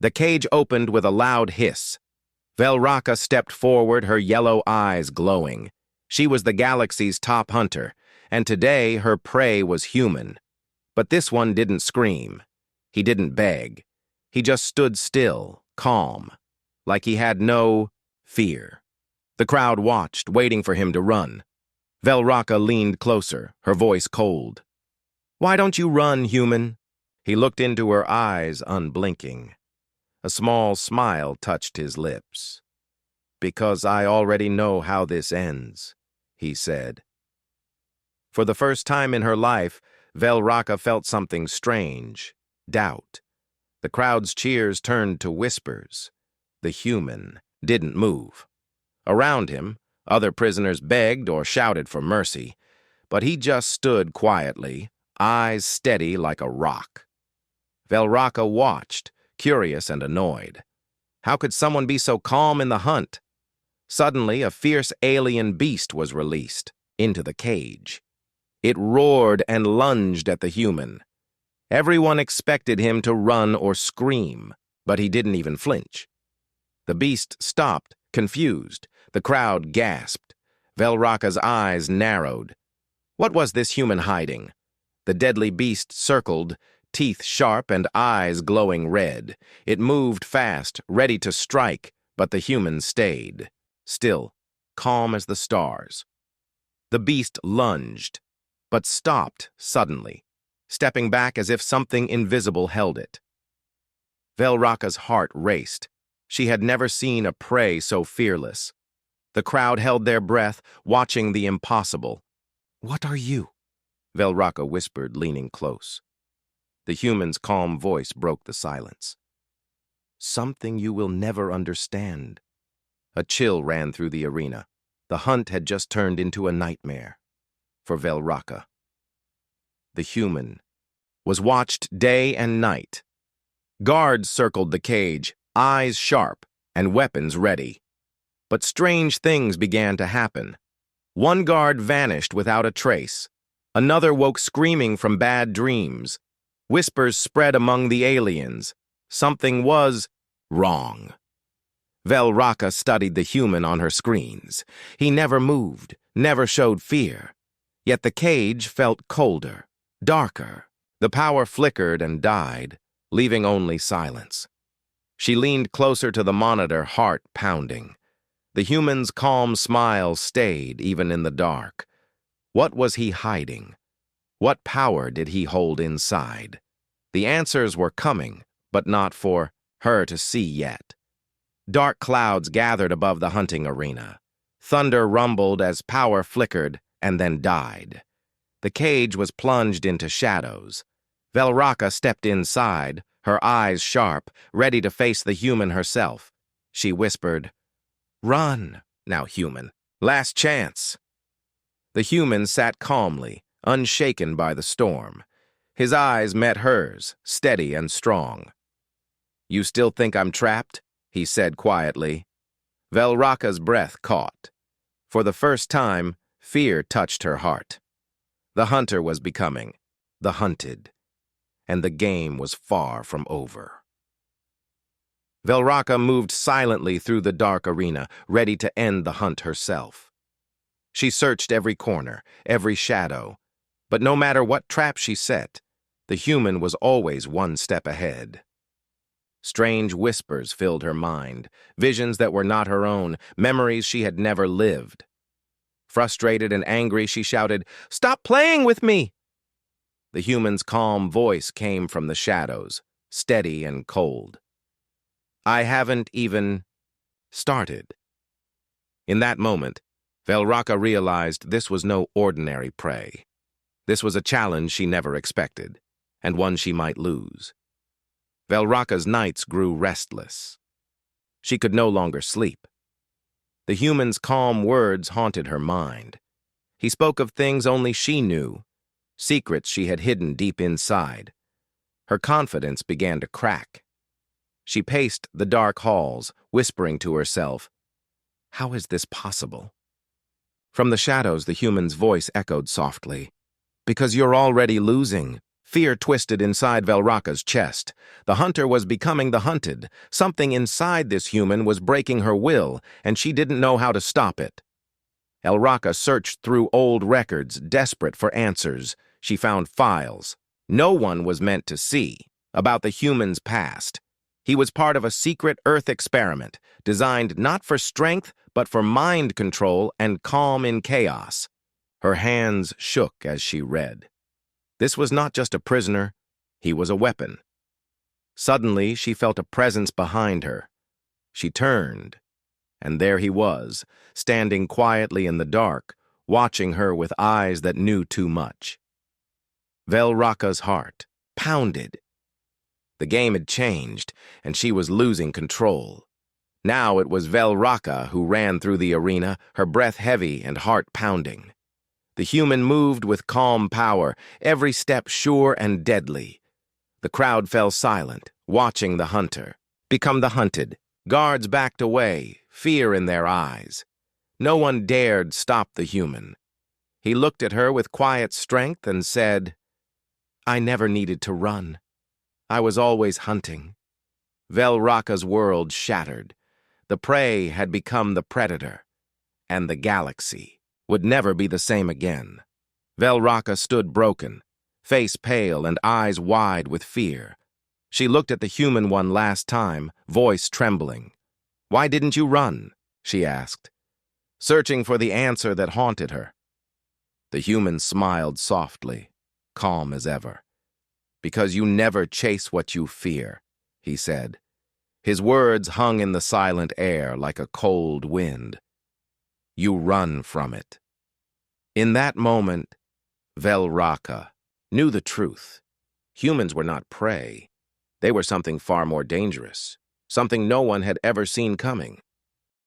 The cage opened with a loud hiss. Velraka stepped forward, her yellow eyes glowing. She was the galaxy's top hunter, and today her prey was human. But this one didn't scream. He didn't beg. He just stood still, calm, like he had no fear. The crowd watched, waiting for him to run. Velraka leaned closer, her voice cold. "Why don't you run, human?" He looked into her eyes, unblinking. A small smile touched his lips. "Because I already know how this ends," he said. For the first time in her life, Velraka felt something strange, doubt. The crowd's cheers turned to whispers. The human didn't move. Around him, other prisoners begged or shouted for mercy, but he just stood quietly, eyes steady like a rock. Velraka watched, curious and annoyed. How could someone be so calm in the hunt? Suddenly, a fierce alien beast was released into the cage. It roared and lunged at the human. Everyone expected him to run or scream, but he didn't even flinch. The beast stopped, confused. The crowd gasped. Velraka's eyes narrowed. What was this human hiding? The deadly beast circled, teeth sharp and eyes glowing red. It moved fast, ready to strike, but the human stayed, still, calm as the stars. The beast lunged, but stopped suddenly, stepping back as if something invisible held it. Velraka's heart raced. She had never seen a prey so fearless. The crowd held their breath, watching the impossible. "What are you?" Velraka whispered, leaning close. The human's calm voice broke the silence. "Something you will never understand." A chill ran through the arena. The hunt had just turned into a nightmare for Velraka. The human was watched day and night. Guards circled the cage, eyes sharp and weapons ready. But strange things began to happen. One guard vanished without a trace. Another woke screaming from bad dreams. Whispers spread among the aliens. Something was wrong. Velraka studied the human on her screens. He never moved, never showed fear. Yet the cage felt colder, darker. The power flickered and died, leaving only silence. She leaned closer to the monitor, heart pounding. The human's calm smile stayed even in the dark. What was he hiding? What power did he hold inside? The answers were coming, but not for her to see yet. Dark clouds gathered above the hunting arena. Thunder rumbled as power flickered and then died. The cage was plunged into shadows. Velraka stepped inside, her eyes sharp, ready to face the human herself. She whispered, "Run, now human. Last chance." The human sat calmly, unshaken by the storm. His eyes met hers, steady and strong. "You still think I'm trapped?" he said quietly. Velraka's breath caught. For the first time, fear touched her heart. The hunter was becoming the hunted, and the game was far from over. Velraka moved silently through the dark arena, ready to end the hunt herself. She searched every corner, every shadow, but no matter what trap she set, the human was always one step ahead. Strange whispers filled her mind, visions that were not her own, memories she had never lived. Frustrated and angry, she shouted, "Stop playing with me!" The human's calm voice came from the shadows, steady and cold. "I haven't even started." In that moment, Velraka realized this was no ordinary prey. This was a challenge she never expected, and one she might lose. Velraka's nights grew restless. She could no longer sleep. The human's calm words haunted her mind. He spoke of things only she knew, secrets she had hidden deep inside. Her confidence began to crack. She paced the dark halls, whispering to herself, "How is this possible?" From the shadows, the human's voice echoed softly, "Because you're already losing. Fear twisted inside Velraka's chest. The hunter was becoming the hunted. Something inside this human was breaking her will, and she didn't know how to stop it. Velraka searched through old records, desperate for answers. She found files no one was meant to see about the human's past. He was part of a secret Earth experiment, designed not for strength, but for mind control and calm in chaos. Her hands shook as she read. This was not just a prisoner, he was a weapon. Suddenly, she felt a presence behind her. She turned, and there he was, standing quietly in the dark, watching her with eyes that knew too much. Velraka's heart pounded. The game had changed, and she was losing control. Now it was Velraka who ran through the arena, her breath heavy and heart pounding. The human moved with calm power, every step sure and deadly. The crowd fell silent, watching the hunter become the hunted. Guards backed away, fear in their eyes. No one dared stop the human. He looked at her with quiet strength and said, "I never needed to run. I was always hunting." Velraka's world shattered. The prey had become the predator, and the galaxy would never be the same again. Velraka stood broken, face pale and eyes wide with fear. She looked at the human one last time, voice trembling. "Why didn't you run?" she asked, searching for the answer that haunted her. The human smiled softly, calm as ever. "Because you never chase what you fear," he said. His words hung in the silent air like a cold wind. "You run from it." In that moment, Velraka knew the truth. Humans were not prey. They were something far more dangerous, something no one had ever seen coming.